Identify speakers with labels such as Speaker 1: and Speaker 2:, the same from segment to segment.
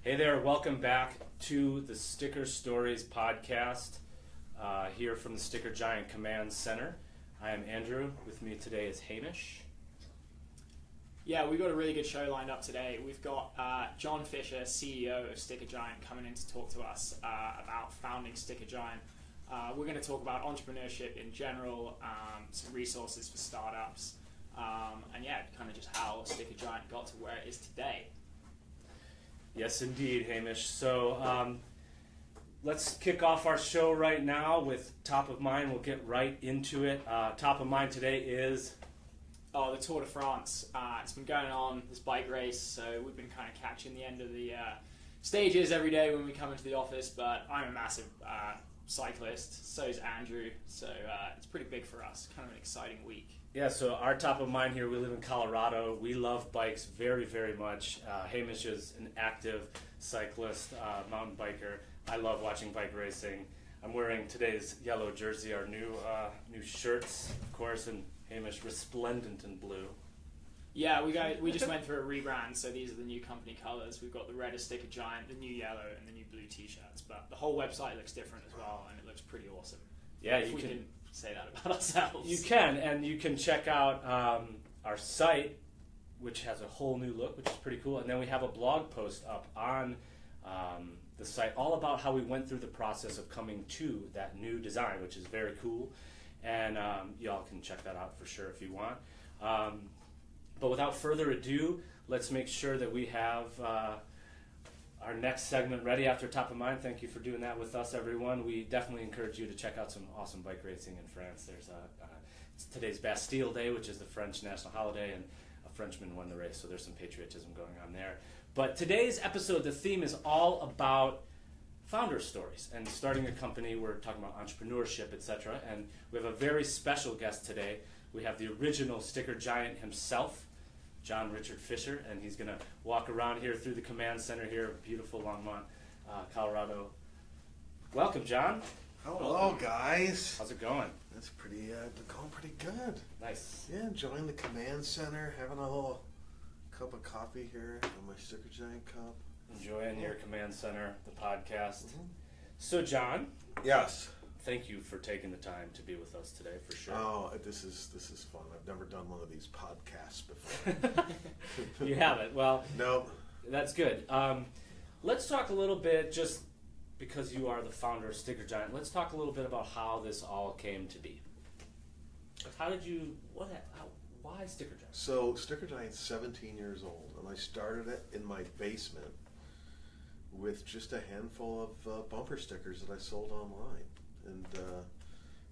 Speaker 1: Hey there, welcome back to the Sticker Stories podcast here from the StickerGiant Command Center. I am Andrew. With me today is Hamish.
Speaker 2: Yeah, we've got a really good show lined up today. We've got John Fischer, CEO of StickerGiant, coming in to talk to us about founding StickerGiant. We're going to talk about entrepreneurship in general, some resources for startups, and yeah, kind of just how StickerGiant got to where it is today.
Speaker 1: Yes, indeed, Hamish. So let's kick off our show right now with Top of Mind. We'll get right into it. Top of Mind today is...
Speaker 2: Oh, the Tour de France. It's been going on, this bike race, so we've been kind of catching the end of the stages every day when we come into the office, but I'm a massive cyclist, so is Andrew, so it's pretty big for us. Kind of an exciting week.
Speaker 1: Yeah, so our top of mind here, we live in Colorado. We love bikes very, very much. Hamish is an active cyclist, mountain biker. I love watching bike racing. I'm wearing today's yellow jersey, our new shirts, of course, and Hamish, resplendent in blue.
Speaker 2: Yeah, we just went through a rebrand, so these are the new company colors. We've got the red as StickerGiant, the new yellow, and the new blue t-shirts, but the whole website looks different as well, and it looks pretty awesome.
Speaker 1: Yeah,
Speaker 2: if we can say that about ourselves. You
Speaker 1: can, and you can check out our site, which has a whole new look, which is pretty cool. And then we have a blog post up on the site all about how we went through the process of coming to that new design, which is very cool. And y'all can check that out for sure if you want. But without further ado, let's make sure that we have our next segment ready after Top of Mind. Thank you for doing that with us, everyone. We definitely encourage you to check out some awesome bike racing in France. There's it's today's Bastille Day, which is the French national holiday, and a Frenchman won the race, so there's some patriotism going on there. But today's episode, the theme is all about founder stories and starting a company. We're talking about entrepreneurship, etc. And we have a very special guest today. We have the original StickerGiant himself, John Richard Fischer, and he's going to walk around here through the command center here, beautiful Longmont, Colorado. Welcome, John.
Speaker 3: Hello, guys.
Speaker 1: How's it going?
Speaker 3: It's going pretty good.
Speaker 1: Nice.
Speaker 3: Yeah, enjoying the command center, having a little cup of coffee here on my StickerGiant cup.
Speaker 1: Enjoying your command center, the podcast. Mm-hmm. So, John.
Speaker 3: Yes.
Speaker 1: Thank you for taking the time to be with us today, for sure.
Speaker 3: Oh, this is fun. I've never done one of these podcasts before.
Speaker 1: You haven't? Well,
Speaker 3: no.
Speaker 1: That's good. Let's talk a little bit, just because you are the founder of StickerGiant, let's talk a little bit about how this all came to be. How did you, why StickerGiant?
Speaker 3: So, StickerGiant's 17 years old, and I started it in my basement with just a handful of bumper stickers that I sold online. And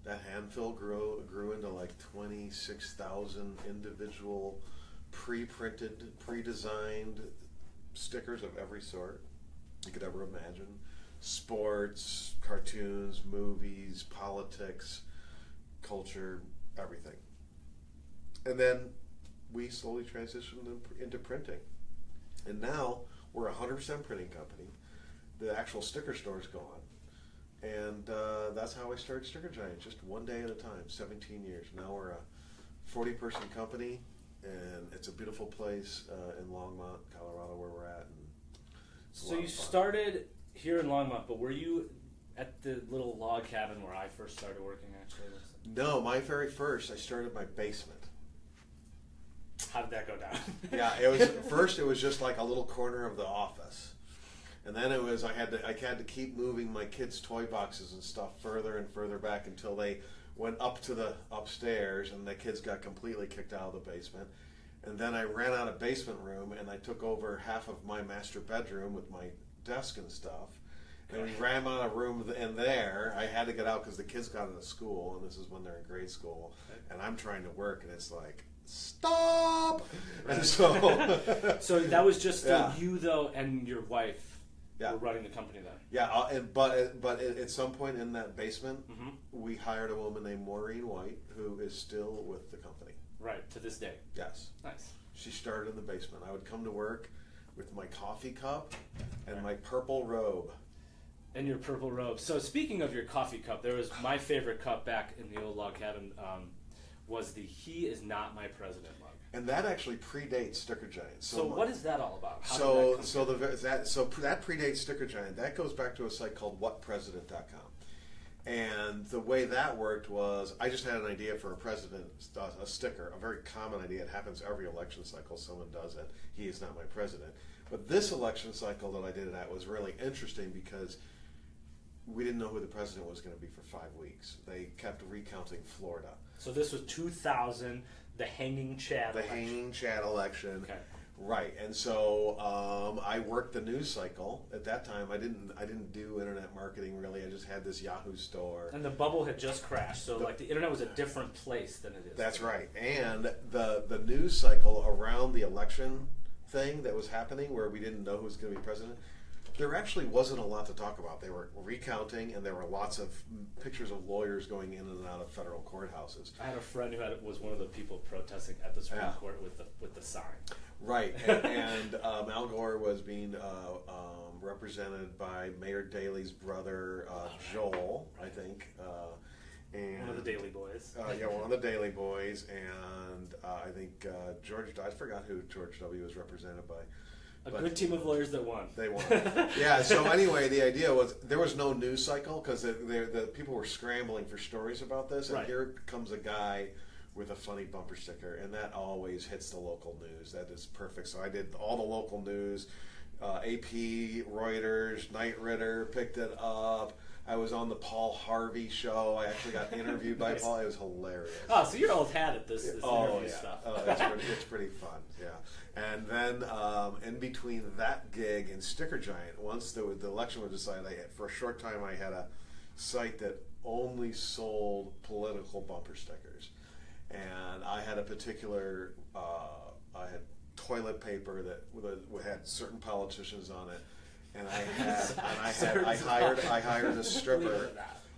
Speaker 3: that handful grew into like 26,000 individual pre-printed, pre-designed stickers of every sort you could ever imagine. Sports, cartoons, movies, politics, culture, everything. And then we slowly transitioned into printing. And now we're a 100% printing company. The actual sticker store's gone. And that's how I started StickerGiant, just one day at a time, 17 years. Now we're a 40-person company, and it's a beautiful place in Longmont, Colorado, where we're at. And
Speaker 1: so you started here in Longmont, but were you at the little log cabin where I first started working, actually?
Speaker 3: No, my very first, I started in my basement.
Speaker 1: How did that go down?
Speaker 3: Yeah, it was just like a little corner of the office. And then it was I had to keep moving my kids' toy boxes and stuff further and further back until they went up to the upstairs, and the kids got completely kicked out of the basement. And then I ran out of basement room, and I took over half of my master bedroom with my desk and stuff. And we ran out of room in there. I had to get out because the kids got into school, and this is when they're in grade school. And I'm trying to work, and it's like, stop! And so,
Speaker 1: so that was just you, though, and your wife. We're running the company then.
Speaker 3: Yeah, but at some point in that basement, we hired a woman named Maureen White, who is still with the company.
Speaker 1: Right, to this day.
Speaker 3: Yes.
Speaker 1: Nice.
Speaker 3: She started in the basement. I would come to work with my coffee cup and my purple robe.
Speaker 1: And your purple robe. So speaking of your coffee cup, there was my favorite cup back in the old log cabin was the "He is not my president" mug.
Speaker 3: And that actually predates StickerGiant.
Speaker 1: So what is that all about? How
Speaker 3: So
Speaker 1: did that
Speaker 3: that predates StickerGiant. That goes back to a site called whatpresident.com. And the way that worked was I just had an idea for a sticker, a very common idea. It happens every election cycle. Someone does it. He is not my president. But this election cycle that I did it at was really interesting because we didn't know who the president was going to be for 5 weeks. They kept recounting Florida.
Speaker 1: So this was 2000, the hanging Chad election.
Speaker 3: The hanging Chad election.
Speaker 1: Okay.
Speaker 3: Right, and so I worked the news cycle. At that time, I didn't do internet marketing really. I just had this Yahoo store.
Speaker 1: And the bubble had just crashed, so like the internet was a different place than it is.
Speaker 3: That's right. And the news cycle around the election thing that was happening, where we didn't know who was going to be president, there actually wasn't a lot to talk about. They were recounting, and there were lots of pictures of lawyers going in and out of federal courthouses.
Speaker 1: I had a friend who was one of the people protesting at the Supreme Court with the sign.
Speaker 3: Right, and Al Gore was being represented by Mayor Daley's brother, Joel, I think. And
Speaker 1: one of the Daily Boys.
Speaker 3: Yeah, one of the Daily Boys, and I think I forgot who George W. was represented by.
Speaker 1: A good team of lawyers that won.
Speaker 3: They won. Yeah, so anyway, the idea was there was no news cycle because the people were scrambling for stories about this, and here comes a guy with a funny bumper sticker, and that always hits the local news. That is perfect. So I did all the local news, AP, Reuters, Knight Ridder picked it up. I was on the Paul Harvey show. I actually got interviewed by Paul. It was hilarious.
Speaker 1: Oh, so you're old hat at this interview stuff.
Speaker 3: It's pretty fun, yeah. And then in between that gig and StickerGiant, once the election was decided, for a short time I had a site that only sold political bumper stickers. And I had a particular, I had toilet paper that had certain politicians on it, and I hired a stripper,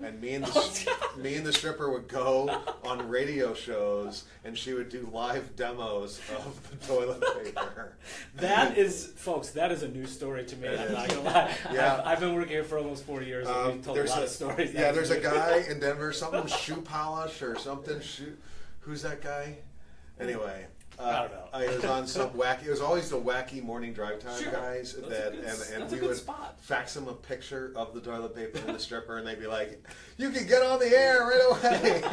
Speaker 3: and me and the stripper would go on radio shows, and she would do live demos of the toilet paper.
Speaker 1: That is, folks, that is a new story to me. I'm not gonna lie.
Speaker 3: Yeah.
Speaker 1: I've been working here for almost 4 years, and we've told a lot of stories.
Speaker 3: Yeah, there's a guy in Denver, something shoe polish or something. Who's that guy? Anyway,
Speaker 1: I don't know.
Speaker 3: It was on some wacky. It was always the wacky morning drive time guys
Speaker 1: that's
Speaker 3: we
Speaker 1: a good
Speaker 3: would
Speaker 1: spot.
Speaker 3: fax them a picture of the toilet paper and the stripper, and they'd be like, "You can get on the air right away."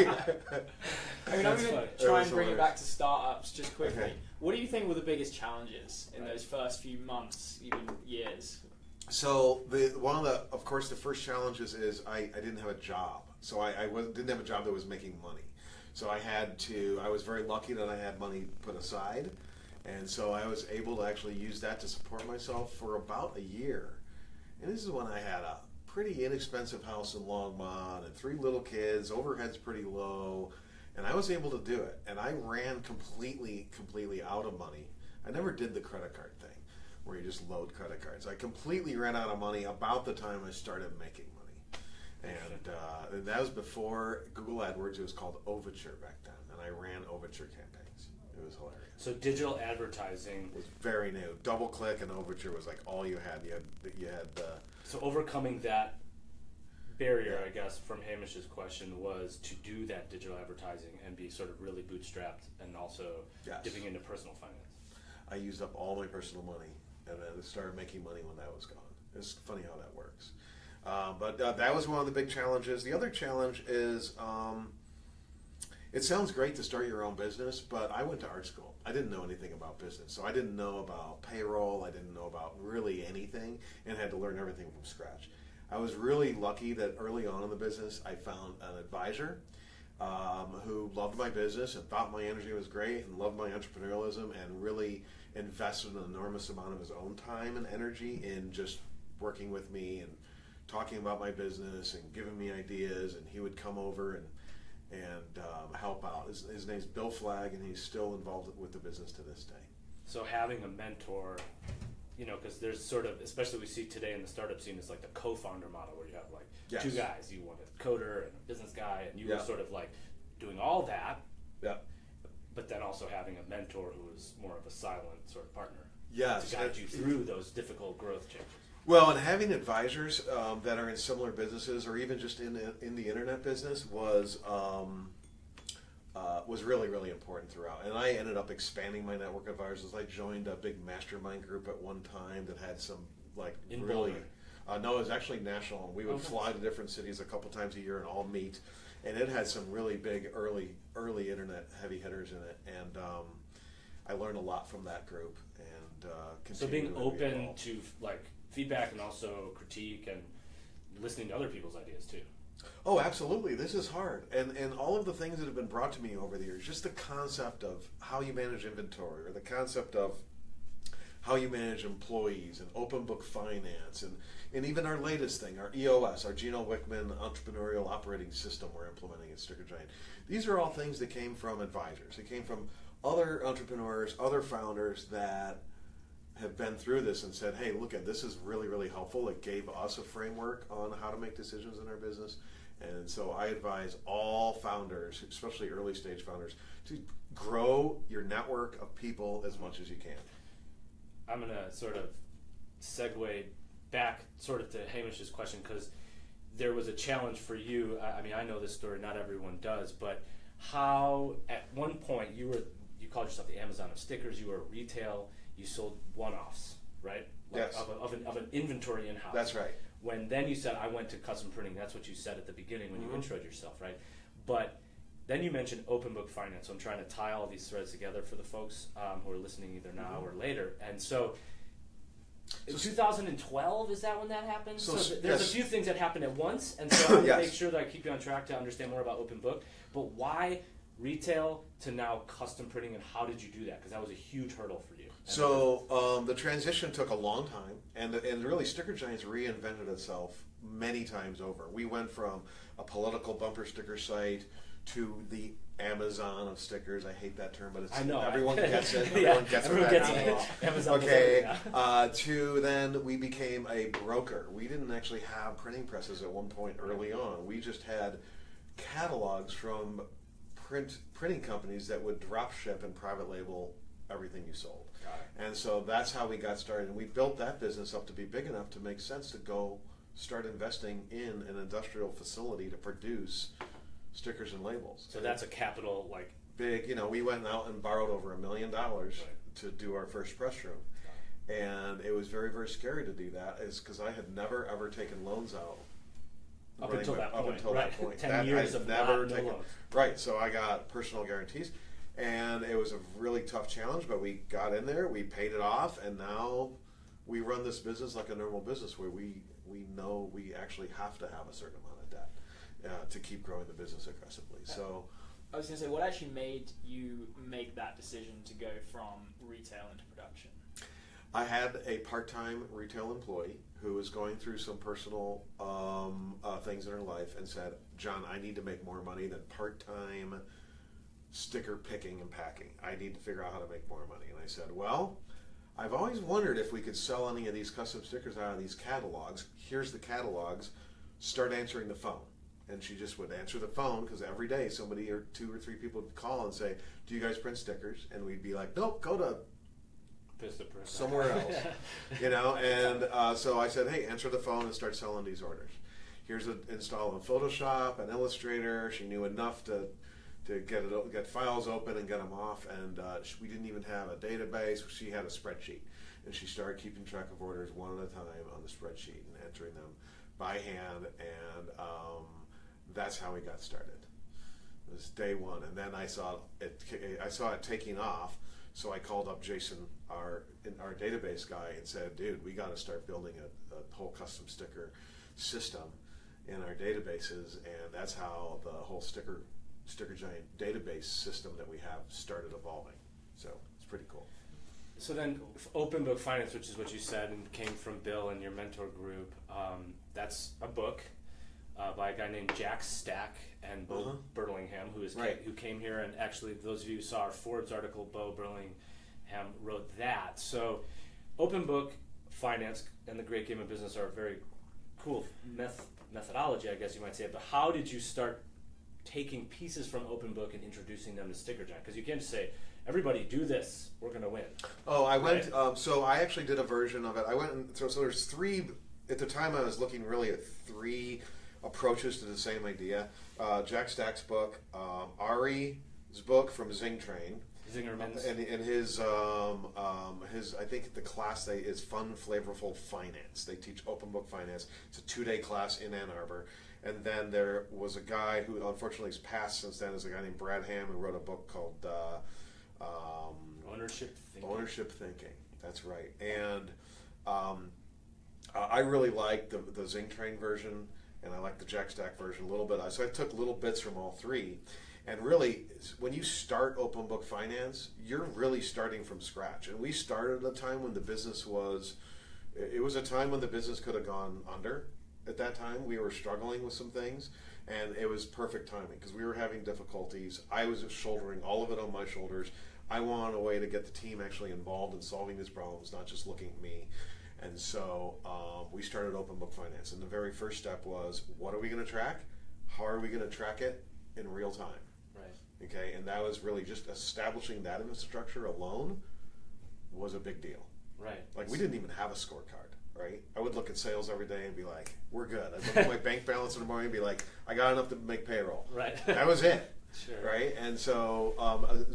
Speaker 2: I mean, I'm going to try and bring it back to startups just quickly.
Speaker 3: Okay.
Speaker 2: What do you think were the biggest challenges in those first few months, even years?
Speaker 3: So of course, the first challenges is I didn't have a job, so I didn't have a job that was making money. So I was very lucky that I had money put aside, and so I was able to actually use that to support myself for about a year. And this is when I had a pretty inexpensive house in Longmont and 3 little kids, overhead's pretty low, and I was able to do it. And I ran completely out of money. I never did the credit card thing, where you just load credit cards. I completely ran out of money about the time I started making money. And that was before Google AdWords. It was called Overture back then, and I ran Overture campaigns. It was hilarious.
Speaker 1: So digital advertising
Speaker 3: was very new. DoubleClick and Overture was like all you had. You had
Speaker 1: so overcoming that barrier, I guess, from Hamish's question was to do that digital advertising and be sort of really bootstrapped and also dipping into personal finance.
Speaker 3: I used up all my personal money and then started making money when that was gone. It's funny how that works. But that was one of the big challenges. The other challenge is it sounds great to start your own business, but I went to art school. I didn't know anything about business. So I didn't know about payroll. I didn't know about really anything and had to learn everything from scratch. I was really lucky that early on in the business I found an advisor who loved my business and thought my energy was great and loved my entrepreneurialism and really invested an enormous amount of his own time and energy in just working with me and talking about my business and giving me ideas, and he would come over and help out. His name's Bill Flagg, and he's still involved with the business to this day.
Speaker 1: So having a mentor, because there's sort of, especially we see today in the startup scene, it's like the co-founder model where you have like 2 guys. You want a coder and a business guy, and you were sort of like doing all that.
Speaker 3: Yeah.
Speaker 1: But then also having a mentor who is more of a silent sort of partner.
Speaker 3: Yes.
Speaker 1: To guide you through those difficult growth changes.
Speaker 3: Well, and having advisors that are in similar businesses or even just in the internet business was was really, really important throughout. And I ended up expanding my network of advisors. I joined a big mastermind group at one time that had some
Speaker 1: In
Speaker 3: really.
Speaker 1: Boulder?
Speaker 3: No, it was actually national. And we would fly to different cities a couple times a year and all meet. And it had some really big early internet heavy hitters in it. And I learned a lot from that group. And
Speaker 1: so being open
Speaker 3: evolve.
Speaker 1: to like feedback and also critique and listening to other people's ideas too.
Speaker 3: Oh, absolutely. This is hard. And all of the things that have been brought to me over the years, just the concept of how you manage inventory, or the concept of how you manage employees, and open book finance, and even our latest thing, our EOS, our Gino Wickman entrepreneurial operating system we're implementing at StickerGiant. These are all things that came from advisors. It came from other entrepreneurs, other founders that have been through this and said, hey, look, this is really, really helpful. It gave us a framework on how to make decisions in our business. And so I advise all founders, especially early stage founders, to grow your network of people as much as you can.
Speaker 1: I'm going to sort of segue back sort of to Hamish's question, because there was a challenge for you. I mean, I know this story, not everyone does, but how at one point you called yourself the Amazon of stickers, you were retail, you sold one-offs, right?
Speaker 3: Yes.
Speaker 1: Of an inventory in-house.
Speaker 3: That's right.
Speaker 1: When then you said, I went to custom printing, that's what you said at the beginning when you introed yourself, right? But then you mentioned open book finance, so I'm trying to tie all these threads together for the folks who are listening either now or later. And so, in 2012, is that when that happened? So there's a few things that happened at once, and so I want to make sure that I keep you on track to understand more about open book. But why retail to now custom printing, and how did you do that? Because that was a huge hurdle for you.
Speaker 3: So the transition took a long time, and really StickerGiant's reinvented itself many times over. We went from a political bumper sticker site to the Amazon of stickers. I hate that term, but it's,
Speaker 1: I know
Speaker 3: everyone gets it.
Speaker 1: Yeah,
Speaker 3: Everyone gets
Speaker 1: everyone
Speaker 3: what
Speaker 1: gets
Speaker 3: that
Speaker 1: it.
Speaker 3: means.
Speaker 1: Amazon
Speaker 3: Okay.
Speaker 1: yeah.
Speaker 3: To then we became a broker. We didn't actually have printing presses at one point early on. We just had catalogs from printing companies that would drop ship and private label everything you sold. And so that's how we got started. And we built that business up to be big enough to make sense to go start investing in an industrial facility to produce stickers and labels.
Speaker 1: So that's a capital, like...
Speaker 3: Big, we went out and borrowed over $1 million to do our first press room. And it was very, very scary to do that, is because I had never, ever taken loans out.
Speaker 1: Up until that point. 10
Speaker 3: That
Speaker 1: years
Speaker 3: I'd
Speaker 1: of
Speaker 3: never
Speaker 1: no
Speaker 3: taken,
Speaker 1: loans.
Speaker 3: Right, so I got personal guarantees. And it was a really tough challenge, but we got in there, we paid it off, and now we run this business like a normal business where we know we actually have to have a certain amount of debt to keep growing the business aggressively. So
Speaker 2: I was going to say, what actually made you make that decision to go from retail into production?
Speaker 3: I had a part-time retail employee who was going through some personal things in her life and said, John, I need to make more money than part-time sticker picking and packing. I need to figure out how to make more money. And I said, well, I've always wondered if we could sell any of these custom stickers out of these catalogs. Here's the catalogs. Start answering the phone. And she just would answer the phone, because every day somebody or 2 or 3 people would call and say, do you guys print stickers? And we'd be like, nope, go to somewhere else. And so I said, hey, answer the phone and start selling these orders. Here's an install in Photoshop and Illustrator. She knew enough to get files open and get them off, and we didn't even have a database. She had a spreadsheet, and she started keeping track of orders one at a time on the spreadsheet and entering them by hand, and that's how we got started. It was day one, and then I saw it taking off, so I called up Jason, our database guy, and said, dude, we got to start building a whole custom sticker system in our databases, and that's how the whole StickerGiant database system that we have started evolving. So it's pretty cool.
Speaker 1: So then open book finance, which is what you said, and came from Bill and your mentor group, that's a book by a guy named Jack Stack and Bo Burlingham, who came here, and actually those of you who saw our Forbes article, Bo Burlingham wrote that. So open book finance and the great game of business are a very cool methodology, I guess you might say. But how did you start taking pieces from open book and introducing them to StickerGiant? Because you can't just say, everybody do this, we're going to win.
Speaker 3: Oh, I went, so I actually did a version of it. I went, so there's 3, at the time I was looking really at 3 approaches to the same idea. Jack Stack's book, Ari book from Zing Train.
Speaker 1: Zingerman's.
Speaker 3: And his I think the class is Fun Flavorful Finance. They teach open book finance. It's a 2-day class in Ann Arbor. And then there was a guy who unfortunately has passed since then. Is a guy named Brad Ham who wrote a book called Ownership Thinking. That's right. And I really like the Zing Train version, and I like the Jack Stack version a little bit. So I took little bits from all three. And really, when you start open book finance, you're really starting from scratch. And we started at a time when the business it was a time when the business could have gone under. At that time, we were struggling with some things, and it was perfect timing because we were having difficulties. I was shouldering all of it on my shoulders. I wanted a way to get the team actually involved in solving these problems, not just looking at me. And so we started open book finance. And the very first step was, what are we going to track? How are we going to track it in real time? Okay, and that was really just establishing that infrastructure alone was a big deal.
Speaker 1: Right.
Speaker 3: Like, we didn't even have a scorecard, right? I would look at sales every day and be like, we're good. I'd look at my bank balance in the morning and be like, I got enough to make payroll.
Speaker 1: Right.
Speaker 3: That was it.
Speaker 1: Sure.
Speaker 3: Right? And so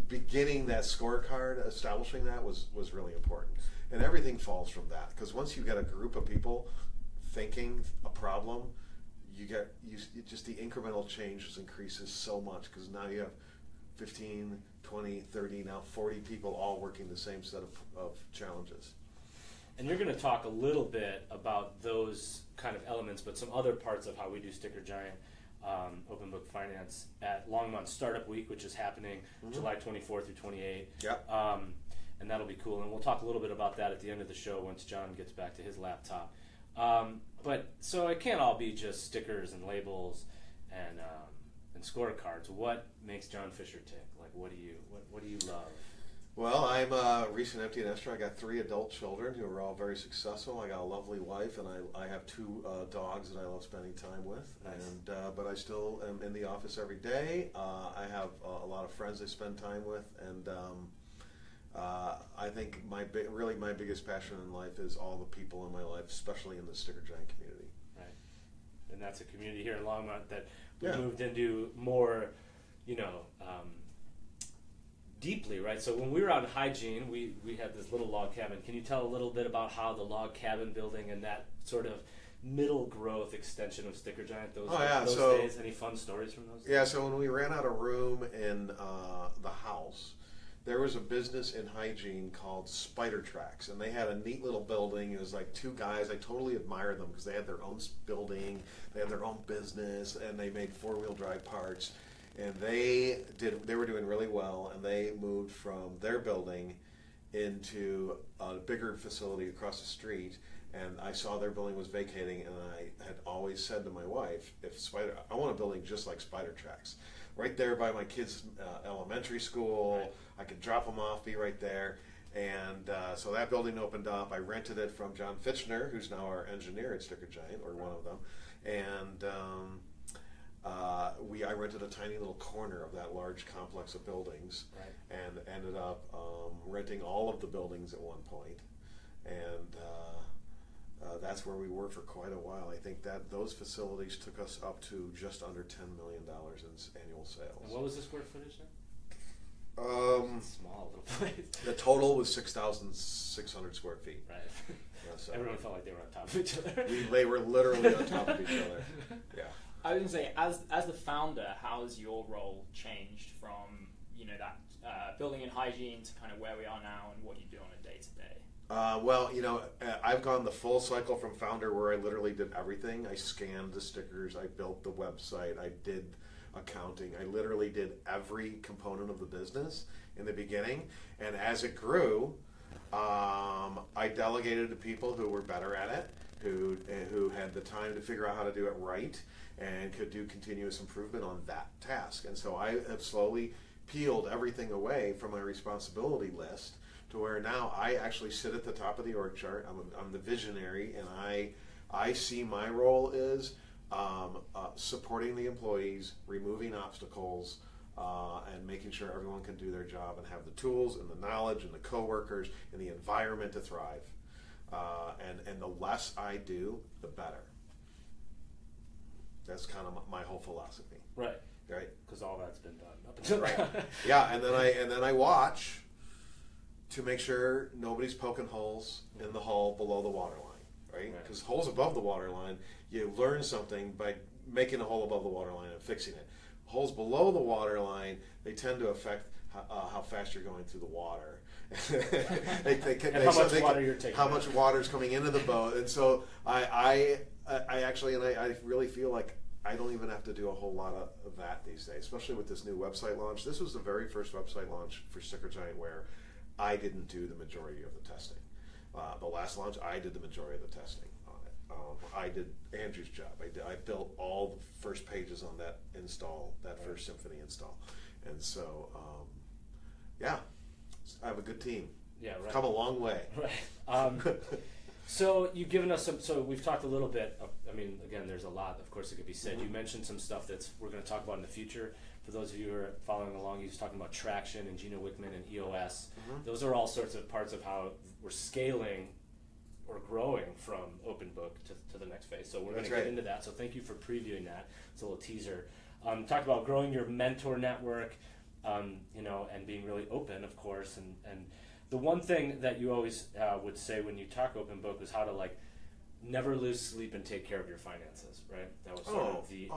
Speaker 3: beginning that scorecard, establishing that was really important. And everything falls from that. Because once you get a group of people thinking a problem, just the incremental change increases so much because now you have 15, 20, 30, now 40 people all working the same set of challenges.
Speaker 1: And you're going to talk a little bit about those kind of elements, but some other parts of how we do StickerGiant Open Book Finance at Longmont Startup Week, which is happening July 24th through 28.
Speaker 3: Yep.
Speaker 1: And that'll be cool. And we'll talk a little bit about that at the end of the show once John gets back to his laptop. But so it can't all be just stickers and labels and scorecards. What makes John Fischer tick? Like, what do you love?
Speaker 3: Well, I'm a recent empty nester. I got 3 adult children who are all very successful. I got a lovely wife, and I have 2 dogs that I love spending time with.
Speaker 1: Nice.
Speaker 3: And but I still am in the office every day. I have a lot of friends I spend time with, and I think my biggest passion in life is all the people in my life, especially in the StickerGiant community.
Speaker 1: Right. And that's a community here in Longmont that we
Speaker 3: Yeah.
Speaker 1: moved into more, deeply, right? So when we were out in Hygiene, we had this little log cabin. Can you tell a little bit about how the log cabin building and that sort of middle growth extension of StickerGiant, those days, any fun stories from those days?
Speaker 3: Yeah, so when we ran out of room in the house, there was a business in Hygiene called Spider Tracks, and they had a neat little building. It was like 2 guys. I totally admired them because they had their own building, they had their own business, and they made 4-wheel drive parts. And they were doing really well, and they moved from their building into a bigger facility across the street. And I saw their building was vacating, and I had always said to my wife, I want a building just like Spider Tracks, right there by my kids' elementary school.
Speaker 1: Right.
Speaker 3: I could drop them off, be right there. And so that building opened up. I rented it from John Fischer, who's now our engineer at StickerGiant, or one of them. And I rented a tiny little corner of that large complex of buildings,
Speaker 1: right,
Speaker 3: and ended up renting all of the buildings at one point. And that's where we were for quite a while. I think that those facilities took us up to just under $10 million in annual sales.
Speaker 1: And what was the square footage then?
Speaker 2: Small little place.
Speaker 3: The total was 6,600 square feet.
Speaker 1: Right.
Speaker 3: Yeah, so
Speaker 1: Everyone felt like they were on top of each other.
Speaker 3: they were literally on top of each other. Yeah.
Speaker 2: I was going to say, as the founder, how has your role changed from that building in Hygiene to kind of where we are now and what you do on a day-to-day?
Speaker 3: Well, I've gone the full cycle from founder where I literally did everything. I scanned the stickers, I built the website, I did accounting. I literally did every component of the business in the beginning. And as it grew, I delegated to people who were better at it, who had the time to figure out how to do it right and could do continuous improvement on that task. And so I have slowly peeled everything away from my responsibility list to where now I actually sit at the top of the org chart. I'm the visionary, and I see my role is supporting the employees, removing obstacles, and making sure everyone can do their job and have the tools and the knowledge and the coworkers and the environment to thrive. And the less I do, the better. That's kind of my whole philosophy.
Speaker 1: Right.
Speaker 3: right?
Speaker 1: Because all that's been done up until
Speaker 3: Right. Yeah, and then I watch to make sure nobody's poking holes in the hull below the water line, right? Because holes above the water line, you learn something by making a hole above the water line and fixing it. Holes below the water line, they tend to affect how fast you're going through the water.
Speaker 1: How much water you're taking.
Speaker 3: How much water's coming into the boat, and so I really feel like I don't even have to do a whole lot of that these days, especially with this new website launch. This was the very first website launch for StickerGiant where I didn't do the majority of the testing. The last launch, I did the majority of the testing on it. I did Andrew's job. I built all the first pages on that install, that first Symphony install, and so yeah, I have a good team.
Speaker 1: Yeah, right.
Speaker 3: Come a long way.
Speaker 1: Right. So you've given us some. So we've talked a little bit. I mean, again, there's a lot, of course, that could be said. You mentioned some stuff that's we're going to talk about in the future. For those of you who are following along, he was talking about traction and Gino Wickman and EOS. Those are all sorts of parts of how we're scaling or growing from open book to the next phase. So we're going to get into that. So thank you for previewing that. It's a little teaser. Talked about growing your mentor network, and being really open, of course. And the one thing that you always would say when you talk open book was how to never lose sleep and take care of your finances, right? That was sort of the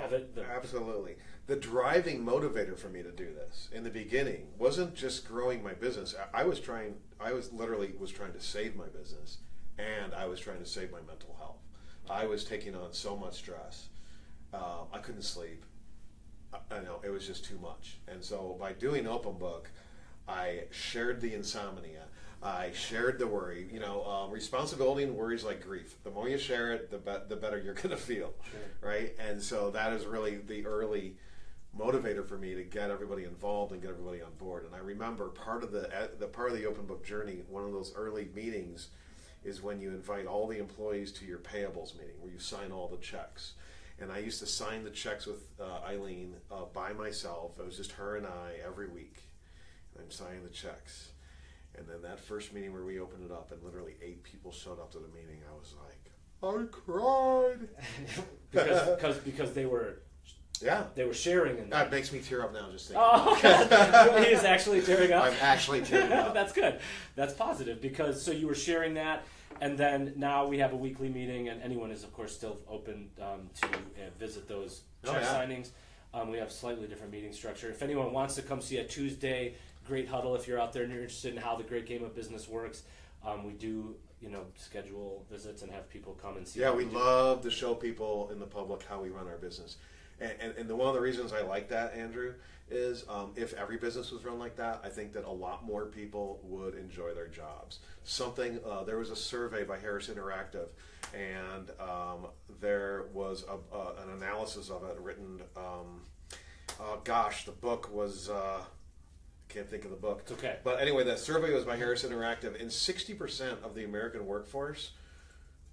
Speaker 3: absolutely. The driving motivator for me to do this in the beginning wasn't just growing my business. I was literally trying to save my business, and I was trying to save my mental health. I was taking on so much stress. I couldn't sleep. I know, it was just too much. And so by doing open book, I shared the insomnia. I shared the worry. Responsibility and worry is like grief. The more you share it, the better you're going to feel, right? And so that is really the early motivator for me to get everybody involved and get everybody on board. And I remember part of the open book journey, one of those early meetings, is when you invite all the employees to your payables meeting, where you sign all the checks. And I used to sign the checks with Eileen by myself. It was just her and I every week. And I'm signing the checks. And then that first meeting where we opened it up and literally 8 people showed up to the meeting, I was like, I cried.
Speaker 1: because they were sharing in
Speaker 3: that. Makes me tear up now just thinking.
Speaker 1: Oh, okay. He is actually tearing up?
Speaker 3: I'm actually tearing up.
Speaker 1: That's good. That's positive because so you were sharing that, and then now we have a weekly meeting, and anyone is of course still open to visit those check signings. We have slightly different meeting structure. If anyone wants to come see a Tuesday Great Huddle, if you're out there and you're interested in how the Great Game of Business works, we do schedule visits and have people come and see.
Speaker 3: Yeah, we love to show people in the public how we run our business. And one of the reasons I like that, Andrew, is if every business was run like that, I think that a lot more people would enjoy their jobs. There was a survey by Harris Interactive, and there was an analysis of it written. The book was. Can't think of the book.
Speaker 1: It's okay.
Speaker 3: But anyway, that survey was by Harris Interactive, and 60% of the American workforce,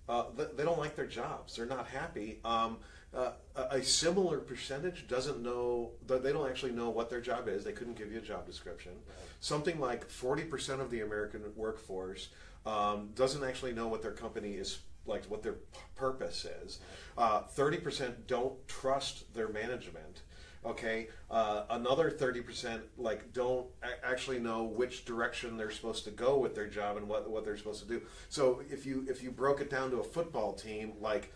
Speaker 3: they don't like their jobs. They're not happy. A similar percentage doesn't know, they don't actually know what their job is. They couldn't give you a job description. Right. Something like 40% of the American workforce doesn't actually know what their company is, like what their purpose is. 30% don't trust their management. Okay, another 30% don't actually know which direction they're supposed to go with their job and what they're supposed to do. So if you broke it down to a football team, like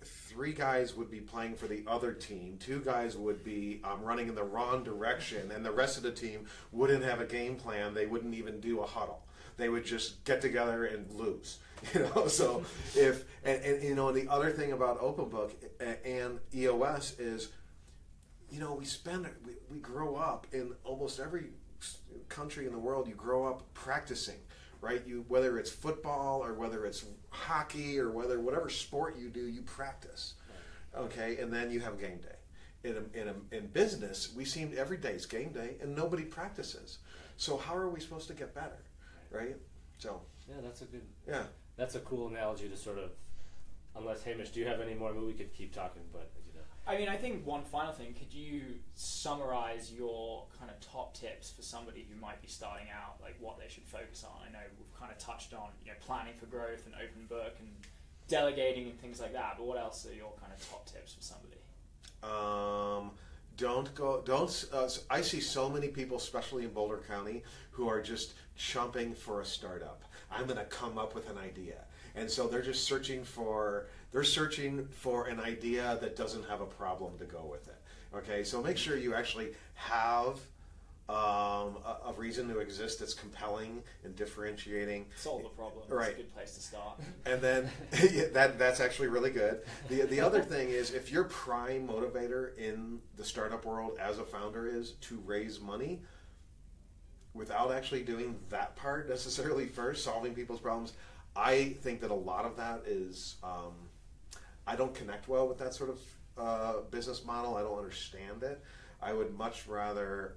Speaker 3: 3 guys would be playing for the other team, 2 guys would be running in the wrong direction, and the rest of the team wouldn't have a game plan. They wouldn't even do a huddle. They would just get together and lose. So and the other thing about open book and EOS is. We grow up in almost every country in the world. You grow up practicing, right? Whether it's football or whether it's hockey or whatever sport you do, you practice, okay? And then you have game day. In business, we seem every day is game day, and nobody practices. So how are we supposed to get better, right? So
Speaker 1: that's a cool analogy to sort of. Unless Hamish, do you have any more? I mean, we could keep talking, but.
Speaker 2: I think one final thing, could you summarize your kind of top tips for somebody who might be starting out, like what they should focus on? I know we've kind of touched on planning for growth and open book and delegating and things like that, but what else are your kind of top tips for somebody?
Speaker 3: don't go. Don't. I see so many people, especially in Boulder County, who are just chumping for a startup. I'm going to come up with an idea, and so they're just searching for. They're searching for an idea that doesn't have a problem to go with it. Okay, so make sure you actually have a reason to exist that's compelling and differentiating.
Speaker 2: Solve the problem.
Speaker 3: Right.
Speaker 2: That's a good place to start.
Speaker 3: And then that's actually really good. The other thing is, if your prime motivator in the startup world as a founder is to raise money without actually doing that part necessarily first, solving people's problems, I think that a lot of that is, I don't connect well with that sort of business model. I don't understand it. I would much rather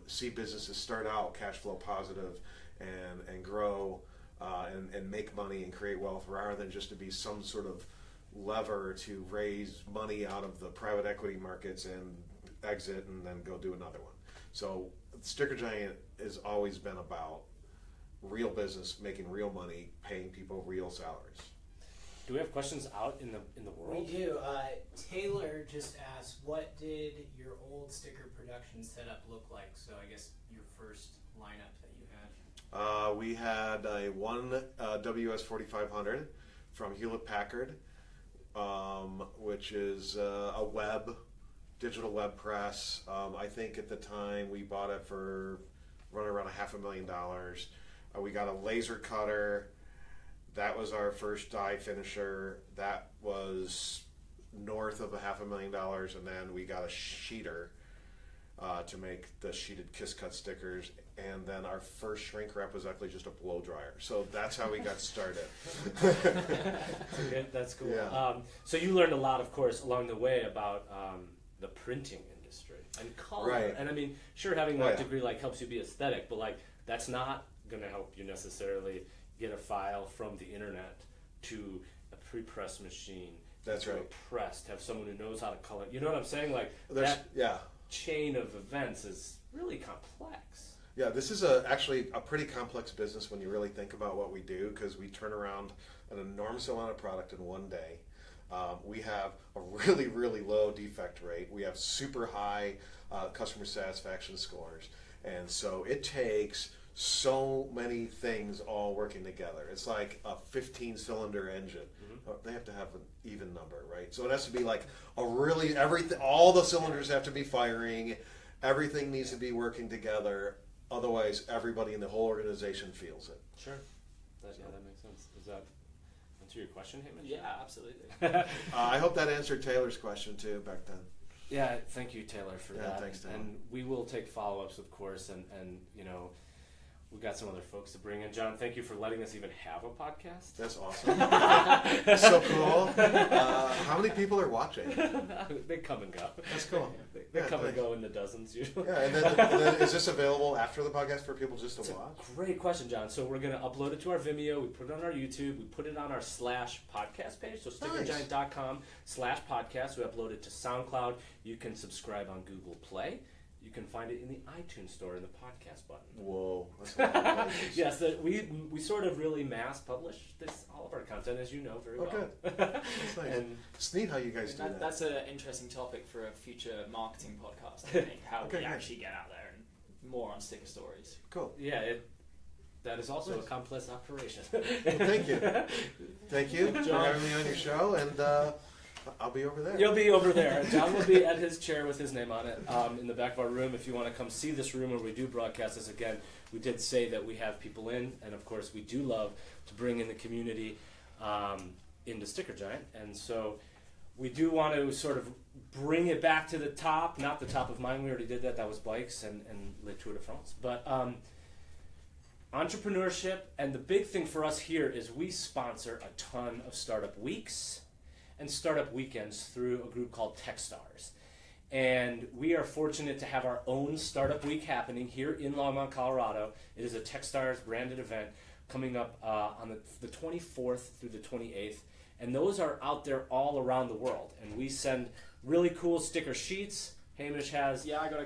Speaker 3: see businesses start out cash flow positive and grow and make money and create wealth, rather than just to be some sort of lever to raise money out of the private equity markets and exit and then go do another one. So StickerGiant has always been about real business, making real money, paying people real salaries.
Speaker 1: Do we have questions out in the world?
Speaker 4: We do. Taylor just asked, what did your old sticker production setup look like? So I guess your first lineup that you had.
Speaker 3: We had one WS4500 from Hewlett Packard, which is a digital web press. I think at the time we bought it for running around $500,000. We got a laser cutter. That was our first die finisher. That was north of $500,000, and then we got a sheeter to make the sheeted Kiss Cut stickers, and then our first shrink wrap was actually just a blow dryer. So that's how we got started.
Speaker 1: Okay, that's cool.
Speaker 3: Yeah.
Speaker 1: So you learned a lot, of course, along the way about the printing industry and color.
Speaker 3: Right.
Speaker 1: And I mean, sure, having that degree helps you be aesthetic, but that's not going to help you necessarily get a file from the internet to a pre-press machine.
Speaker 3: That's
Speaker 1: to
Speaker 3: right.
Speaker 1: A press, to have someone who knows how to color. You know what I'm saying?
Speaker 3: That
Speaker 1: chain of events is really complex.
Speaker 3: Yeah, this is actually a pretty complex business when you really think about what we do, because we turn around an enormous amount of product in one day. We have a really, really low defect rate. We have super high customer satisfaction scores. And so it takes so many things all working together. It's like a 15-cylinder engine. Mm-hmm. They have to have an even number, right? So it has to be everything. All the cylinders have to be firing. Everything needs to be working together. Otherwise, everybody in the whole organization feels it.
Speaker 1: Sure. That makes sense. Does that answer your question, Hamish?
Speaker 2: Yeah, absolutely.
Speaker 3: I hope that answered Taylor's question too back then.
Speaker 1: Yeah, thank you, Taylor, for that.
Speaker 3: Thanks, Taylor.
Speaker 1: And we will take follow-ups, of course, and we've got some other folks to bring in. John, thank you for letting us even have a podcast.
Speaker 3: That's awesome. So cool. How many people are watching?
Speaker 1: They come and go.
Speaker 3: That's cool.
Speaker 1: They come and go in the dozens usually.
Speaker 3: Yeah, and then is this available after the podcast for people just to watch?
Speaker 1: Great question, John. So we're going to upload it to our Vimeo. We put it on our YouTube. We put it on our /podcast page. So StickerGiant.com/podcast. We upload it to SoundCloud. You can subscribe on Google Play. You can find it in the iTunes store in the podcast button.
Speaker 3: Whoa. That's a lot of places.
Speaker 1: Yes, we sort of really mass publish all of our content, as you know very well.
Speaker 3: Good. That's nice.
Speaker 1: And
Speaker 3: it's neat how you guys do that.
Speaker 2: That's an interesting topic for a future marketing podcast, I think, how we actually get out there and more on sticker stories.
Speaker 3: Cool.
Speaker 1: Yeah, that is also a complex operation.
Speaker 3: Well, thank you. Thank you for having me on your show, and I'll be over there.
Speaker 1: You'll be over there. John will be at his chair with his name on it in the back of our room. If you want to come see this room where we do broadcast this again, we did say that we have people in, and of course we do love to bring in the community into StickerGiant, and so we do want to sort of bring it back to the top, not the top of mind, we already did that, that was bikes and Le Tour de France, but entrepreneurship, and the big thing for us here is we sponsor a ton of startup weeks and startup weekends through a group called Techstars. And we are fortunate to have our own startup week happening here in Longmont, Colorado. It is a Techstars branded event coming up on the 24th through the 28th. And those are out there all around the world. And we send really cool sticker sheets. Hamish has...
Speaker 2: Yeah, I got a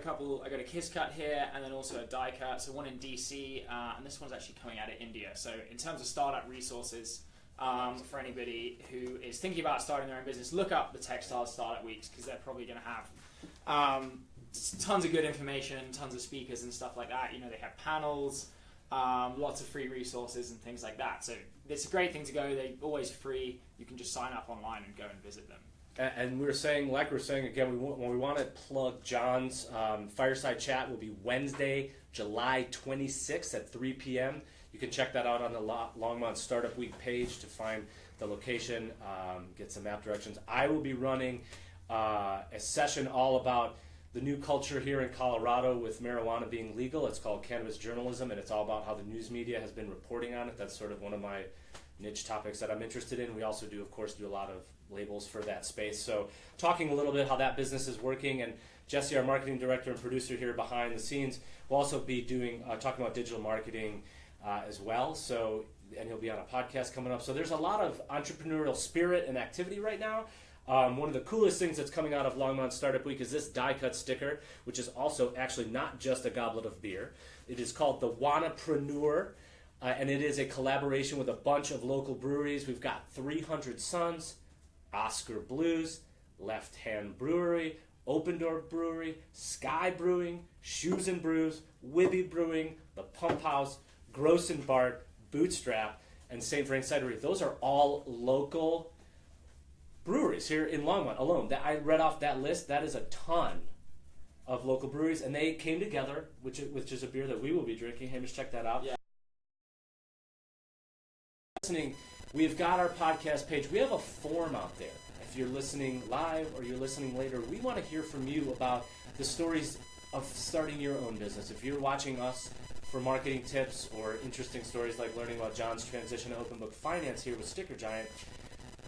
Speaker 2: Kiss Cut here, and then also a die cut. So one in DC, and this one's actually coming out of India. So in terms of startup resources, for anybody who is thinking about starting their own business, look up the Techstars Startup Weeks, because they're probably going to have Tons of good information, tons of speakers and stuff like that. You know, they have panels, lots of free resources and things like that. So it's a great thing to go. They're always free. You can just sign up online and go and visit them.
Speaker 1: And we were saying again, we want to plug John's fireside chat will be Wednesday, July 26th at 3 p.m. You can check that out on the Longmont Startup Week page to find the location, get some map directions. I will be running a session all about the new culture here in Colorado with marijuana being legal. It's called cannabis journalism, and it's all about how the news media has been reporting on it. That's sort of one of my niche topics that I'm interested in. We also do, of course, do a lot of labels for that space. So talking a little bit how that business is working, and Jesse, our marketing director and producer here behind the scenes, will also be doing talking about digital marketing as well. So, and he'll be on a podcast coming up. So there's a lot of entrepreneurial spirit and activity right now. One of the coolest things that's coming out of Longmont Startup Week is this die-cut sticker, which is also actually not just a goblet of beer. It is called the Wannapreneur, and it is a collaboration with a bunch of local breweries. We've got 300 Suns, Oscar Blues, Left Hand Brewery, Open Door Brewery, Sky Brewing, Shoes and Brews, Wibby Brewing, The Pump House, Gross and Bart, Bootstrap, and St. Frank Cidery. Those are all local breweries here in Longmont alone. That I read off that list. That is a ton of local breweries, and they came together, which is a beer that we will be drinking. Hamish, check that out.
Speaker 2: Yeah.
Speaker 1: Listening, we've got our podcast page. We have a form out there. If you're listening live or you're listening later, we want to hear from you about the stories of starting your own business. If you're watching us for marketing tips or interesting stories like learning about John's transition to open book finance here with StickerGiant,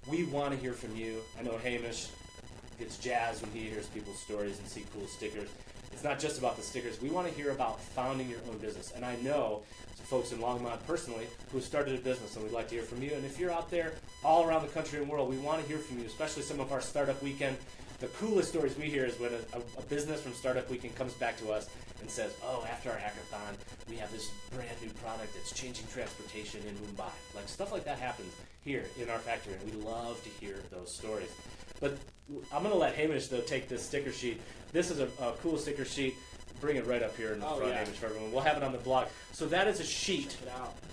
Speaker 1: we want to hear from you. I know Hamish gets jazzed when he hears people's stories and see cool stickers. It's not just about the stickers. We want to hear about founding your own business. And I know some folks in Longmont personally who started a business, and we'd like to hear from you. And if you're out there all around the country and world, we want to hear from you, especially some of our Startup Weekend. The coolest stories we hear is when a business from Startup Weekend comes back to us and says, oh, after our hackathon, we have this brand new product that's changing transportation in Mumbai. Like, stuff like that happens here in our factory, and we love to hear those stories. But I'm going to let Hamish, though, take this sticker sheet. This is a cool sticker sheet. Bring it right up here in the front, Hamish, for everyone. We'll have it on the blog. So that is a sheet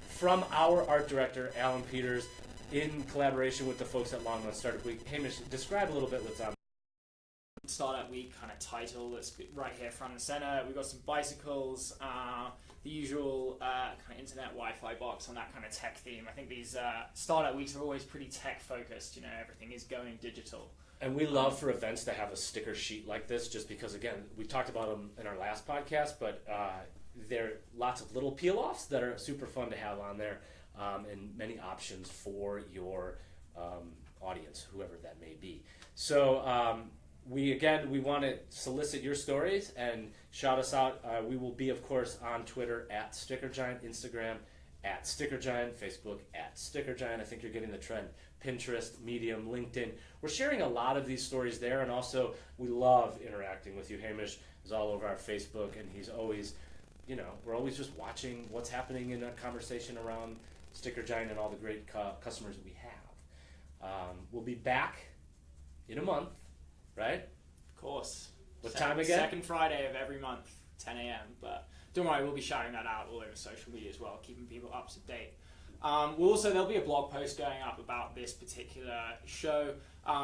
Speaker 1: from our art director, Alan Peters, in collaboration with the folks at Longmont Startup Week. Hamish, describe a little bit what's on
Speaker 2: Startup Week kind of title that's right here front and center. We've got some bicycles, the usual kind of internet Wi-Fi box on that kind of tech theme. I think these Startup Weeks are always pretty tech focused. You know, everything is going digital.
Speaker 1: And we love for events to have a sticker sheet like this, just because, again, we talked about them in our last podcast, but there are lots of little peel-offs that are super fun to have on there, and many options for your audience, whoever that may be. So we want to solicit your stories and shout us out. We will be, of course, on Twitter at StickerGiant, Instagram at StickerGiant, Facebook at StickerGiant. I think you're getting the trend. Pinterest, Medium, LinkedIn. We're sharing a lot of these stories there, and also we love interacting with you. Hamish is all over our Facebook, and he's always, you know, we're always just watching what's happening in a conversation around StickerGiant and all the great customers that we have. We'll be back in a month, right?
Speaker 2: Of course.
Speaker 1: What time again?
Speaker 2: Second Friday of every month, 10 a.m. But don't worry, we'll be shouting that out all over social media as well, keeping people up to date. There'll be a blog post going up about this particular show.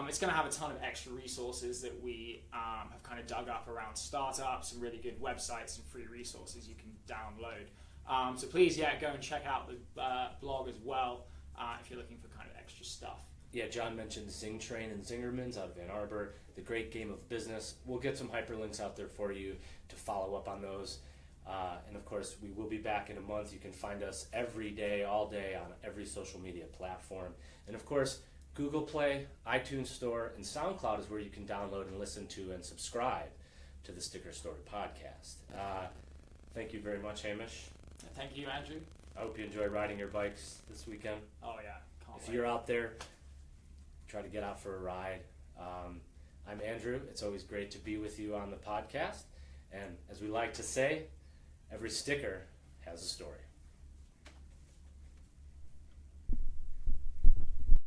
Speaker 2: It's going to have a ton of extra resources that we have kind of dug up around startups, some really good websites and free resources you can download. So please, go and check out the blog as well if you're looking for kind of extra stuff.
Speaker 1: Yeah, John mentioned Zing Train and Zingerman's out of Ann Arbor, the great game of business. We'll get some hyperlinks out there for you to follow up on those. And of course, we will be back in a month. You can find us every day, all day on every social media platform. And of course, Google Play, iTunes Store, and SoundCloud is where you can download and listen to and subscribe to the Sticker Story podcast. Thank you very much, Hamish.
Speaker 2: Thank you, Andrew.
Speaker 1: I hope you enjoy riding your bikes this weekend.
Speaker 2: Oh, yeah.
Speaker 1: If you're out there, try to get out for a ride. I'm Andrew. It's always great to be with you on the podcast. And as we like to say, every sticker has a story.